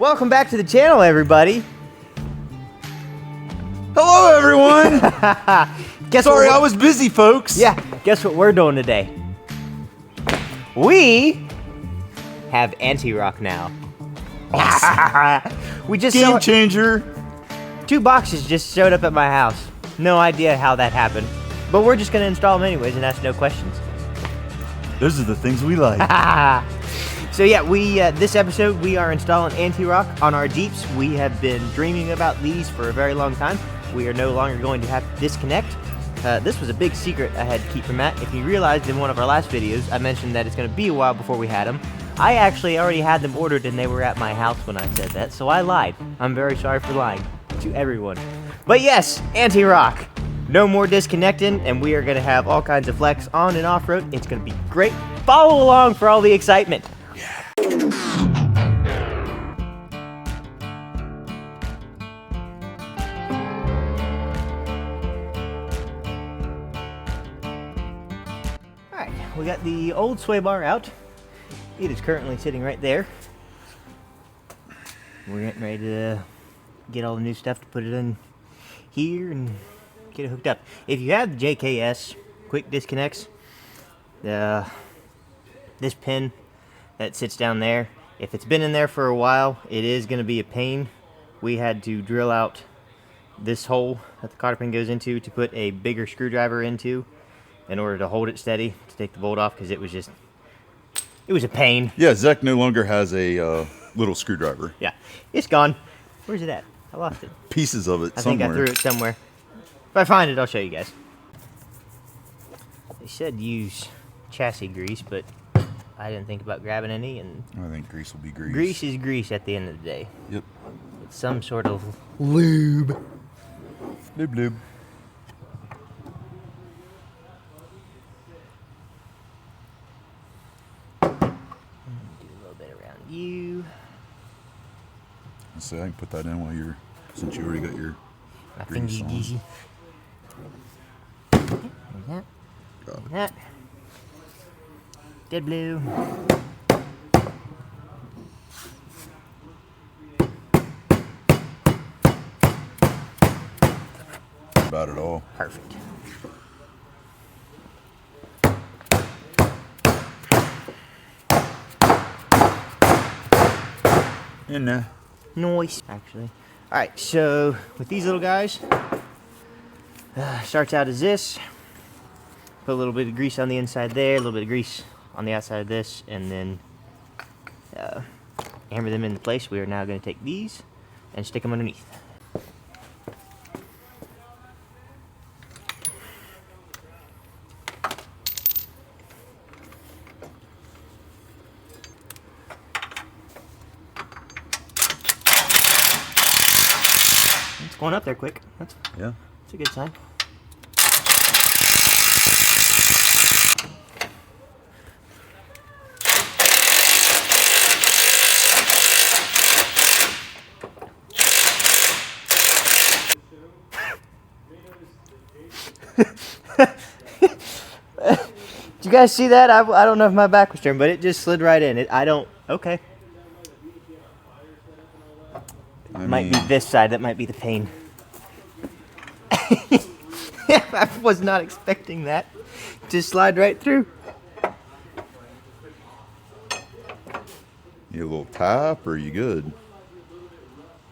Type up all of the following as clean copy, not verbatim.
Welcome back to the channel, everybody. Hello, everyone. Sorry, I was busy, folks. Yeah, guess what we're doing today? We have ANTIROCK now. We just Game changer. 2 boxes just showed up at my house. No idea how that happened, but we're just gonna install them anyways and ask no questions. Those are the things we like. So yeah, this episode we are installing ANTIROCK on our Jeeps. We have been dreaming about these for a very long time. We are no longer going to have to disconnect. This was a big secret I had to keep from Matt. If you realized in one of our last videos, I mentioned that it's going to be a while before we had them. I actually already had them ordered and they were at my house when I said that, so I lied. I'm very sorry for lying to everyone. But yes, ANTIROCK. No more disconnecting, and we are going to have all kinds of flex on and off-road. It's going to be great. Follow along for all the excitement. Alright, we got the old SwayBar out. It is currently sitting right there. We're getting ready to get all the new stuff to put it in here and get it hooked up. If you have the JKS quick disconnects, this pin that sits down there, if it's been in there for a while, it is going to be a pain. We had to drill out this hole that the cotter pin goes into to put a bigger screwdriver into in order to hold it steady, to take the bolt off, because it was a pain. Yeah, Zech no longer has a little screwdriver. Yeah, it's gone. Where's it at? I lost it. Pieces of it I somewhere. think I threw it somewhere. If I find it, I'll show you guys. They said use chassis grease, but I didn't think about grabbing any, and I think grease will be grease. grease is grease at the end of the day. Yep. It's some sort of lube. Lube, lube. Do a little bit around you. Let's see, I can put that in while you're, since you already got your My grease fingy on. geezy. Like that. Got it. Like that. Dead blue. About it all. Perfect. In there. Nice, actually. Alright, so with these little guys, starts out as this. Put a little bit of grease on the inside there, a little bit of grease on the outside of this, and then hammer them into place. We are now going to take these and stick them underneath. It's going up there quick. That's a good sign. Did you guys see that? I don't know if my back was turned, but it just slid right in. Okay. Might be this side that might be the pain. I was not expecting that to slide right through. Need a little tap, or are you good?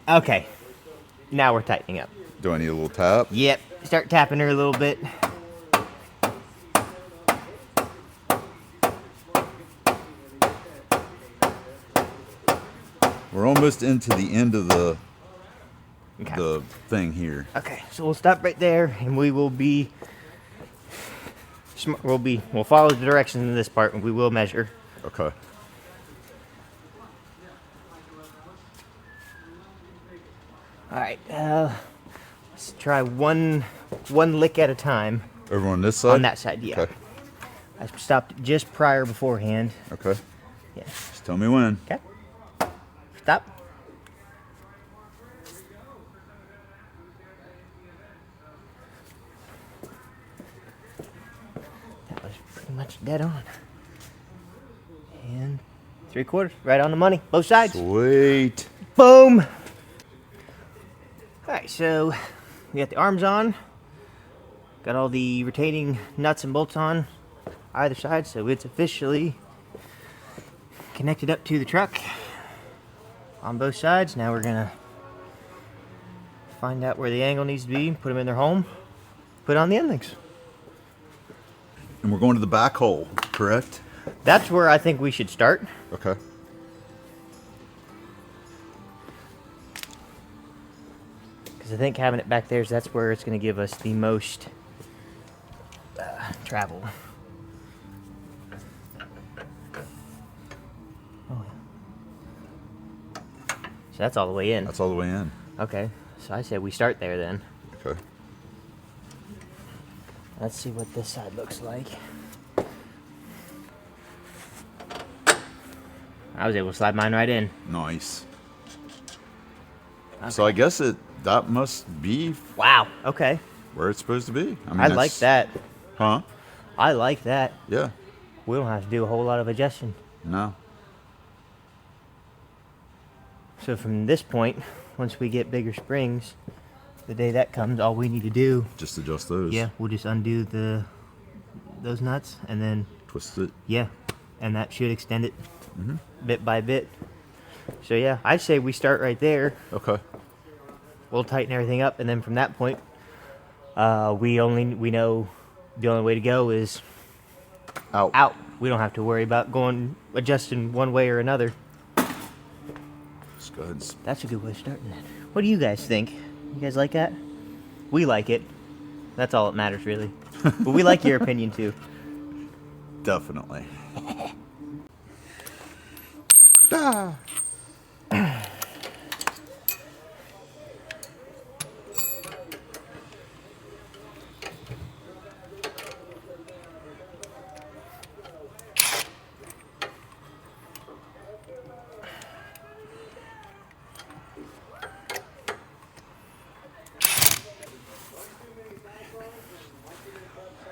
Okay. Now we're tightening up. Do I need a little tap? Yep. Start tapping her a little bit. We're almost into the end of the Okay. thing here. Okay, so we'll stop right there, and we will be. We'll follow the directions in this part, and we will measure. Okay. All right. Let's try one lick at a time. Over on this side? On that side, yeah. Okay. I stopped just prior beforehand. Okay. Yeah. Just tell me when. Okay. Stop. That was pretty much dead on. And 3/4, right on the money, both sides. Sweet. Boom! Alright, so we got the arms on. Got all the retaining nuts and bolts on either side, so it's officially connected up to the truck on both sides. Now we're gonna find out where the angle needs to be, put them in their home, put on the end links. And we're going to the back hole, correct? That's where I think we should start. Okay. Because I think having it back there, that's where it's going to give us the most travel. Oh, yeah. So that's all the way in. That's all the way in. Okay, so I said we start there then. Okay. Let's see what this side looks like. I was able to slide mine right in. Nice. Okay. So I guess that must be Wow, okay. where it's supposed to be. I mean, I like that. Huh? I like that. Yeah. We don't have to do a whole lot of adjusting. No. So from this point, once we get bigger springs, the day that comes, all we need to do, Just adjust those. yeah, we'll just undo those nuts and then, Twist it. yeah, and that should extend it bit by bit. So yeah, I'd say we start right there. Okay. We'll tighten everything up, and then from that point, we know the only way to go is Out. out. We don't have to worry about adjusting one way or another. Let's go ahead and That's a good way of starting that. What do you guys think? You guys like that? We like it. That's all that matters, really. But we like your opinion, too. definitely. Ah.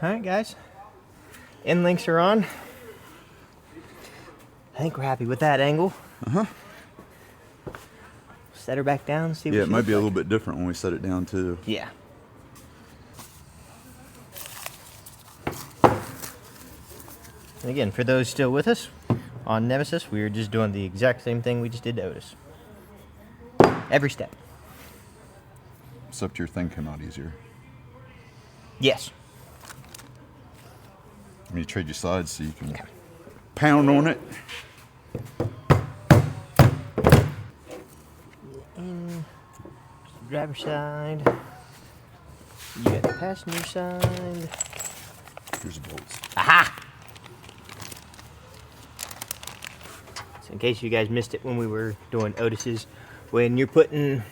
Alright, guys. End links are on. I think we're happy with that angle. Uh-huh. Set her back down, see what Yeah, she it might looks be a like. little bit different when we set it down, too. Yeah. And again, for those still with us, on Nemesis, we were just doing the exact same thing we just did to Otis. Every step. Except your thing came out easier. Yes. I mean, you trade your sides so you can pound on it. In driver's side. You got the passenger side. Here's the bolts. Aha! So in case you guys missed it when we were doing Otis's, when you're putting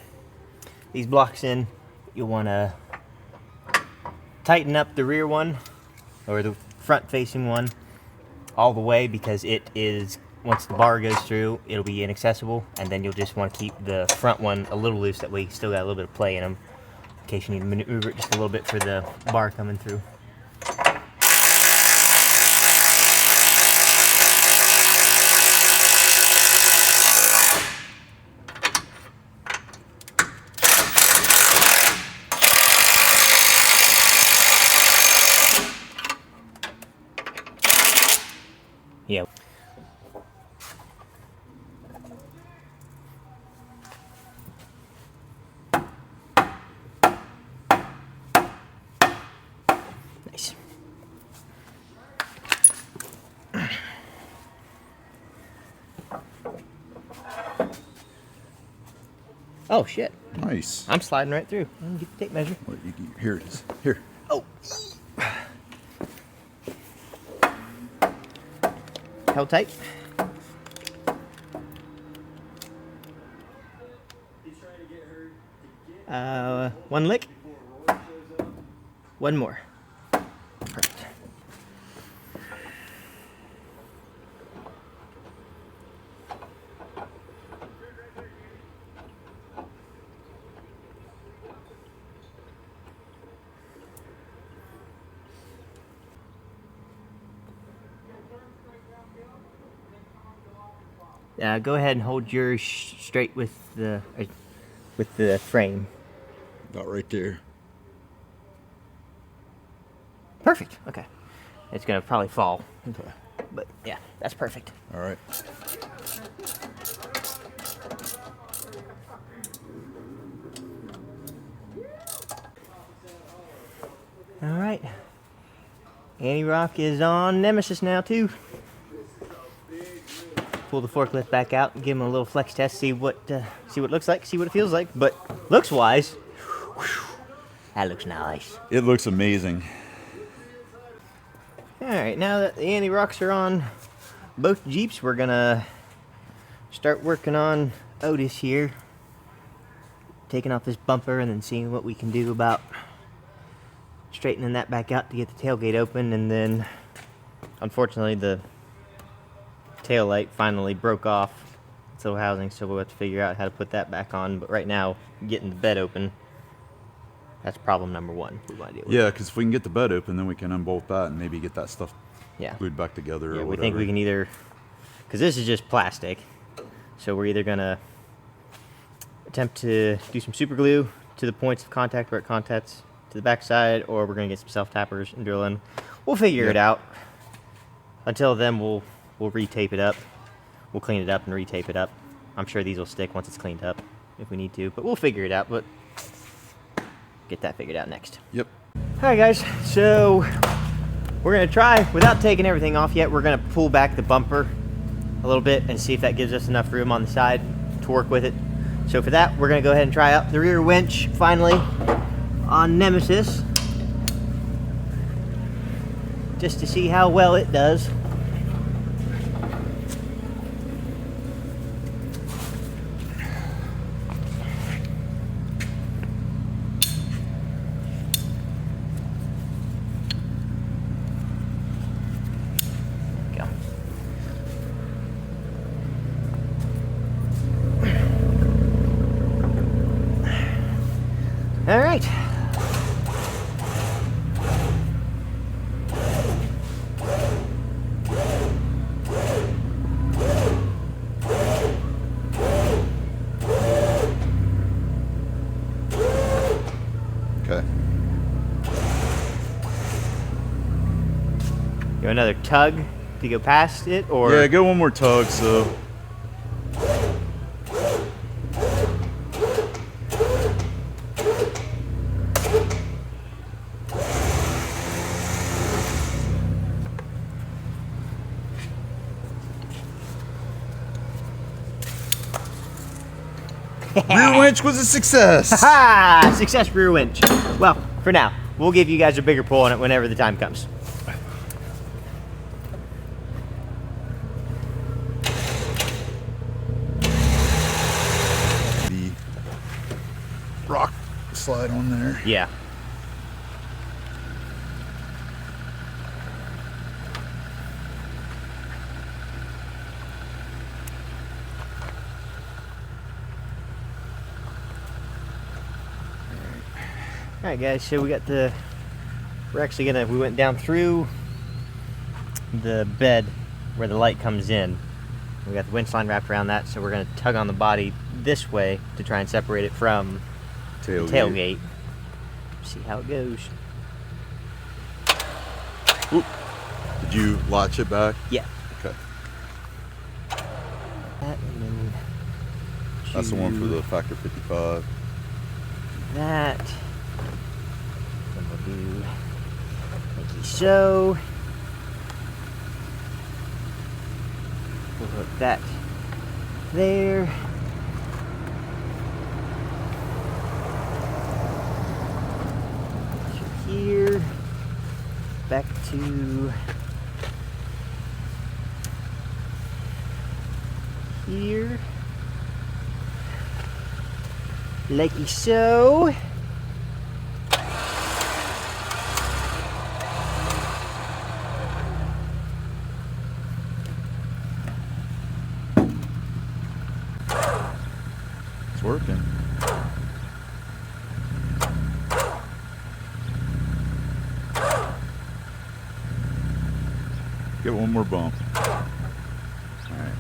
these blocks in, you'll want to tighten up the rear one, or the front facing one, all the way, because it is, once the bar goes through, it'll be inaccessible, and then you'll just want to keep the front one a little loose, that way you still got a little bit of play in them, in case you need to maneuver it just a little bit for the bar coming through. Yeah. Nice. Oh shit. Nice. I'm sliding right through. Let me get the tape measure. Wait, here it is. Here. Oh. Held tight. One lick. One more. Perfect. Go ahead and hold yours straight with the frame. About right there. Perfect. Okay. It's gonna probably fall. Okay. But yeah, that's perfect. All right. All right. ANTIROCK is on Nemesis now too. Pull the forklift back out and give him a little flex test. See what it looks like. See what it feels like. But looks wise, that looks nice. It looks amazing. All right. Now that the ANTIROCKs are on both Jeeps, we're gonna start working on OTIS here. Taking off this bumper and then seeing what we can do about straightening that back out to get the tailgate open. And then unfortunately the tail light finally broke off its little housing, so we'll have to figure out how to put that back on. But right now, getting the bed open, that's problem number one we want to deal with. Yeah, because if we can get the bed open, then we can unbolt that and maybe get that stuff glued back together Yeah, or we whatever. think we can either, because this is just plastic, so we're either gonna attempt to do some super glue to the points of contact where it contacts to the backside, or we're gonna get some self tappers and drill in. We'll figure it out. Until then, we'll retape it up. We'll clean it up and retape it up. I'm sure these will stick once it's cleaned up if we need to, but we'll figure it out. But get that figured out next. Yep. All right, guys. So we're gonna try, without taking everything off yet, we're gonna pull back the bumper a little bit and see if that gives us enough room on the side to work with it. So for that, we're gonna go ahead and try out the rear winch finally on Nemesis, just to see how well it does. Go. All right. Okay. Go another tug to go past it, or Yeah, go one more tug, so. Rear winch was a success. ha! Success rear winch. Well, for now, we'll give you guys a bigger pull on it whenever the time comes. The rock slide on there. Yeah. Alright guys, so we went down through the bed where the light comes in. We got the winch line wrapped around that, so we're going to tug on the body this way to try and separate it from the tailgate. See how it goes. Oop. Did you latch it back? Yeah. Okay. That, and then That's the one for the factor 55. that. Then we'll do like so. We'll hook that there. To here. Back to here. Like so. It's working. Get one more bump. Alright.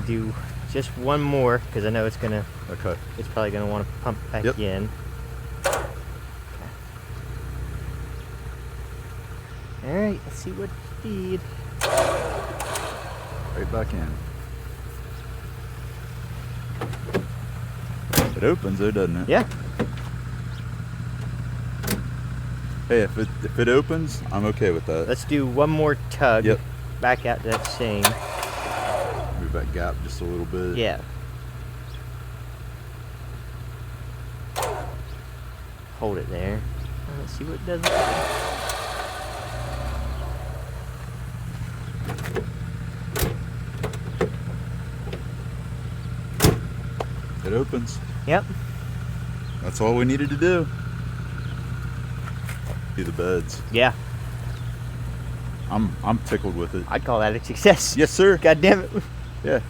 do just one more because I know it's gonna. Okay. It's probably gonna want to pump back Yep. in. Okay. All right, let's see what speed. Right back in. It opens though, doesn't it? Yeah. Hey, if it opens, I'm okay with that. Let's do one more tug. Yep. Back out to that same. Move that gap just a little bit. Yeah. Hold it there. Let's see what it does. It opens. Yep. That's all we needed to do. Do the beds. Yeah. I'm tickled with it. I'd call that a success. Yes, sir. God damn it. Yeah.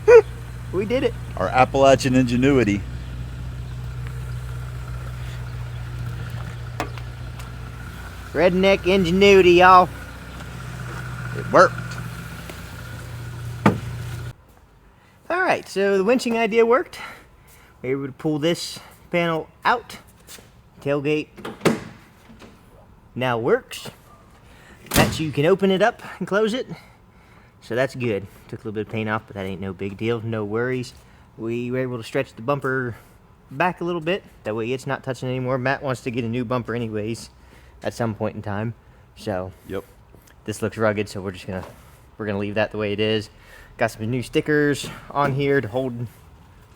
We did it. Our Appalachian ingenuity. Redneck ingenuity, y'all. It worked. All right, so the winching idea worked. We were able to pull this panel out. Tailgate now works. That you can open it up and close it. So that's good. Took a little bit of paint off, but that ain't no big deal. No worries. We were able to stretch the bumper back a little bit. That way it's not touching anymore. Matt wants to get a new bumper anyways at some point in time. So Yep. this looks rugged, so we're gonna leave that the way it is. Got some new stickers on here to hold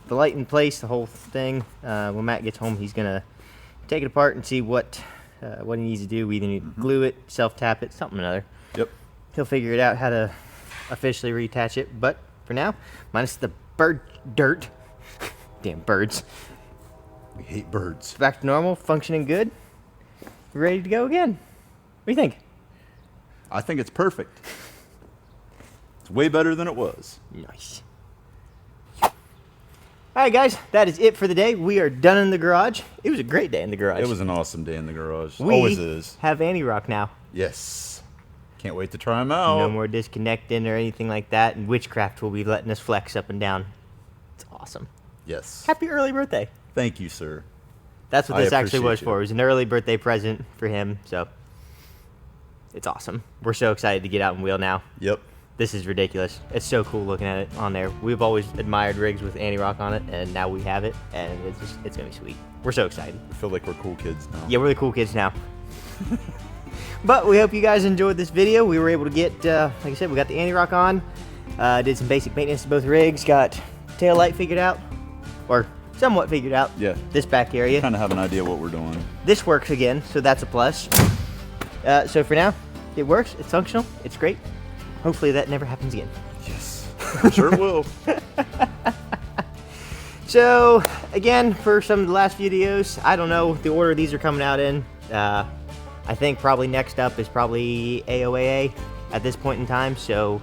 the light in place, the whole thing. When Matt gets home, he's gonna take it apart and see what he needs to do. We either need to glue it, self-tap it, something or another. Yep. He'll figure it out how to officially reattach it. But for now, minus the bird dirt. Damn birds. We hate birds. It's back to normal, functioning good. Ready to go again. What do you think? I think it's perfect. It's way better than it was. Nice. Alright guys, that is it for the day. We are done in the garage. It was a great day in the garage. It was an awesome day in the garage. We Always is. have ANTIROCK now. Yes. Can't wait to try them out. No more disconnecting or anything like that. And Witchcraft will be letting us flex up and down. It's awesome. Yes. Happy early birthday. Thank you, sir. That's what I this actually was appreciate for. you. It was an early birthday present for him. So it's awesome. We're so excited to get out and wheel now. Yep. This is ridiculous. It's so cool looking at it on there. We've always admired rigs with ANTIROCK on it, and now we have it, and it's gonna be sweet. We're so excited. We feel like we're cool kids now. Yeah, we're the cool kids now. But we hope you guys enjoyed this video. We were able to get, like I said, we got the ANTIROCK on. Did some basic maintenance to both rigs. Got tail light figured out, or somewhat figured out. Yeah. This back area. Kind of have an idea what we're doing. This works again, so that's a plus. So for now, it works. It's functional. It's great. Hopefully that never happens again. Yes. I'm sure it will. So, again, for some of the last videos, I don't know the order these are coming out in. I think probably next up is probably AOAA at this point in time, so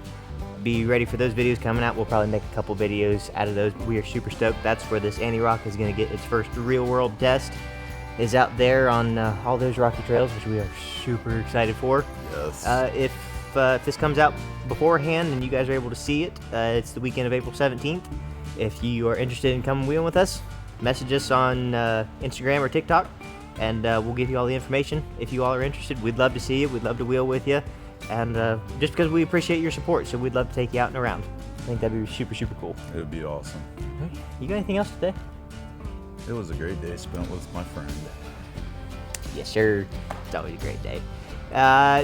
be ready for those videos coming out. We'll probably make a couple videos out of those. We are super stoked. That's where this ANTIROCK is going to get its first real-world test. Is out there on all those rocky trails, which we are super excited for. Yes. If this comes out beforehand and you guys are able to see it, it's the weekend of April 17th. If you are interested in coming wheeling with us, message us on Instagram or TikTok, and we'll give you all the information. If you all are interested, we'd love to see you. We'd love to wheel with you, and just because we appreciate your support, so we'd love to take you out and around. I think that'd be super, super cool. It would be awesome. You got anything else today? It was a great day spent with my friend. Yes, sir. It's always a great day.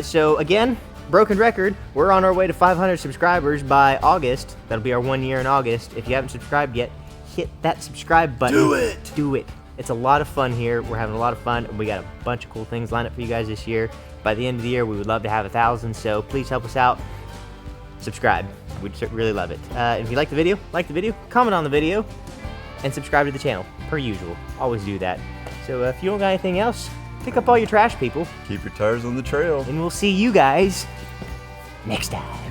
So again, broken record, we're on our way to 500 subscribers by August. That'll be our 1 year in August. If you haven't subscribed yet, hit that subscribe button. Do it! Do it. It's a lot of fun here. We're having a lot of fun, and we got a bunch of cool things lined up for you guys this year. By the end of the year, we would love to have 1,000, so please help us out. Subscribe. We'd really love it. If you like the video, comment on the video, and subscribe to the channel, per usual. Always do that. So if you don't got anything else, pick up all your trash, people, Keep your tires on the trail. and we'll see you guys next time.